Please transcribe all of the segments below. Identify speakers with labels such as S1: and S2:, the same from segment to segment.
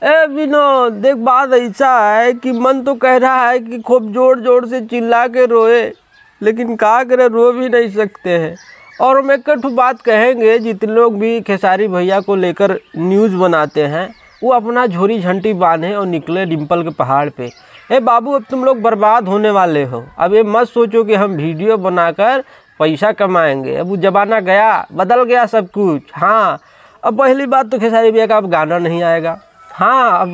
S1: ए विनोद, देख बात ऐसा है कि मन तो कह रहा है कि खूब जोर जोर से चिल्ला के रोए, लेकिन क्या करे, रो भी नहीं सकते हैं। और हम एक बात कहेंगे, जितने लोग भी खेसारी भैया को लेकर न्यूज़ बनाते हैं वो अपना झोरी झंटी बांधे और निकले डिम्पल के पहाड़ पे। ए बाबू, अब तुम लोग बर्बाद होने वाले हो। अब ये मत सोचो कि हम वीडियो बनाकर पैसा कमाएंगे। अब वो ज़माना गया, बदल गया सब कुछ। हाँ, अब पहली बात तो खेसारी भैया का अब गाना नहीं आएगा। हाँ, अब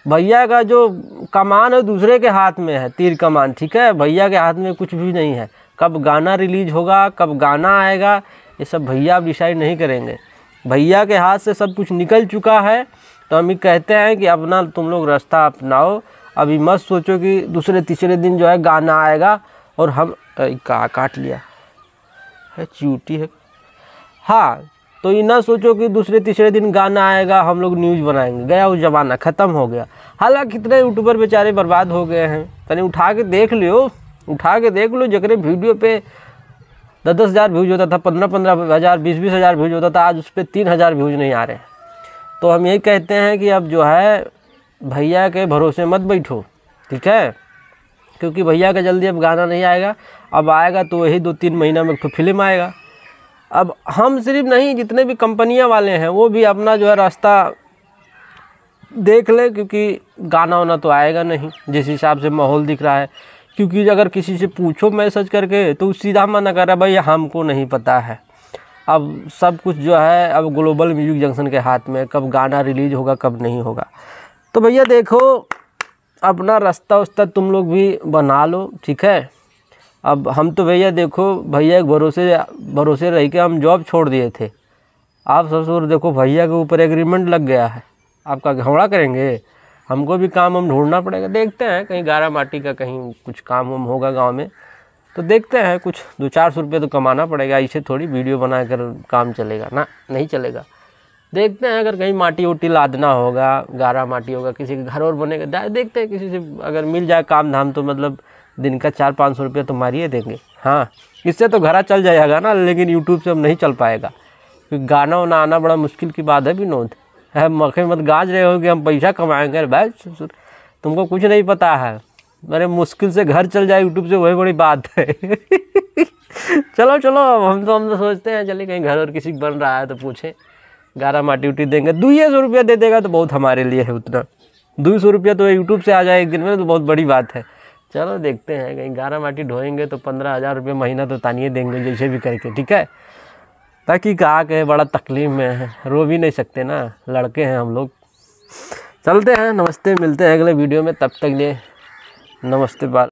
S1: भैया का जो कमान है दूसरे के हाथ में है, तीर कमान, ठीक है। भैया के हाथ में कुछ भी नहीं है। कब गाना रिलीज होगा, कब गाना आएगा, ये सब भैया अब डिसाइड नहीं करेंगे। भैया के हाथ से सब कुछ निकल चुका है। तो हम ये कहते हैं कि अपना तुम लोग रास्ता अपनाओ। अभी मत सोचो कि दूसरे तीसरे दिन जो है गाना आएगा और हम काट लिया है, चूटी है। हाँ, तो ये ना सोचो कि दूसरे तीसरे दिन गाना आएगा हम लोग न्यूज़ बनाएंगे। गया वो ज़माना, ख़त्म हो गया। हालांकि कितने यूट्यूबर बेचारे बर्बाद हो गए हैं। तनी उठा के देख लो, जगरे वीडियो पे 10-10 हज़ार व्यूज़ होता था, 15-15 हज़ार, 20-20 हज़ार व्यूज़ होता था। आज उस पर 3 हज़ार व्यूज़ नहीं आ रहे। तो हम यही कहते हैं कि अब जो है भैया के भरोसे मत बैठो, ठीक है। क्योंकि भैया का जल्दी अब गाना नहीं आएगा। अब आएगा तो वही 2-3 महीना में एक फिल्म आएगा। अब हम सिर्फ नहीं, जितने भी कंपनियां वाले हैं वो भी अपना जो है रास्ता देख ले, क्योंकि गाना वाना तो आएगा नहीं जिस हिसाब से माहौल दिख रहा है। क्योंकि अगर किसी से पूछो मैसेज करके तो सीधा मना कर रहा है, भाई हमको नहीं पता है। अब सब कुछ जो है अब ग्लोबल म्यूजिक जंक्शन के हाथ में, कब गाना रिलीज होगा कब नहीं होगा। तो भैया देखो, अपना रास्ता तुम लोग भी बना लो, ठीक है। अब हम तो भैया देखो, भैया एक भरोसे रह के हम जॉब छोड़ दिए थे। आप ससुर देखो, भैया के ऊपर एग्रीमेंट लग गया है। आपका घोड़ा करेंगे, हमको भी काम हम ढूंढना पड़ेगा। देखते हैं कहीं गारा माटी का कहीं कुछ काम हम होगा गांव में, तो देखते हैं कुछ 200-400 रुपये तो कमाना पड़ेगा। ऐसे थोड़ी वीडियो बना कर काम चलेगा ना, नहीं चलेगा। देखते हैं अगर कहीं माटी उटी लादना होगा, गारा माटी होगा, किसी के घर और बनेगा, देखते हैं किसी से अगर मिल जाए काम धाम, तो मतलब दिन का 400-500 रुपये तो मारिए देंगे। हाँ, इससे तो घरा चल जाएगा ना, लेकिन यूट्यूब से अब नहीं चल पाएगा क्योंकि गाना वाना आना बड़ा मुश्किल की बात है। विनोद है, मखे मत गाज रहे हो कि हम पैसा कमाएंगे। भाई तुमको कुछ नहीं पता है, मेरे मुश्किल से घर चल जाए यूट्यूब से, वही बड़ी बात है। चलो अब हम तो सोचते हैं चलिए कहीं घर और किसी बन रहा है तो पूछें, गारा माटी उटी देंगे। 200 रुपया दे देगा तो बहुत हमारे लिए है। उतना 200 रुपया तो यूट्यूब से आ जाए एक दिन में, तो बहुत बड़ी बात है। चलो देखते हैं, कहीं गारा माटी ढोएंगे तो 15,000 रुपये महीना तो तानिए देंगे जैसे भी करके, ठीक है। ताकि कहा कहे बड़ा तकलीफ में है, रो भी नहीं सकते ना, लड़के हैं हम लोग। चलते हैं, नमस्ते, मिलते हैं अगले वीडियो में, तब तक लिए नमस्ते, बाय।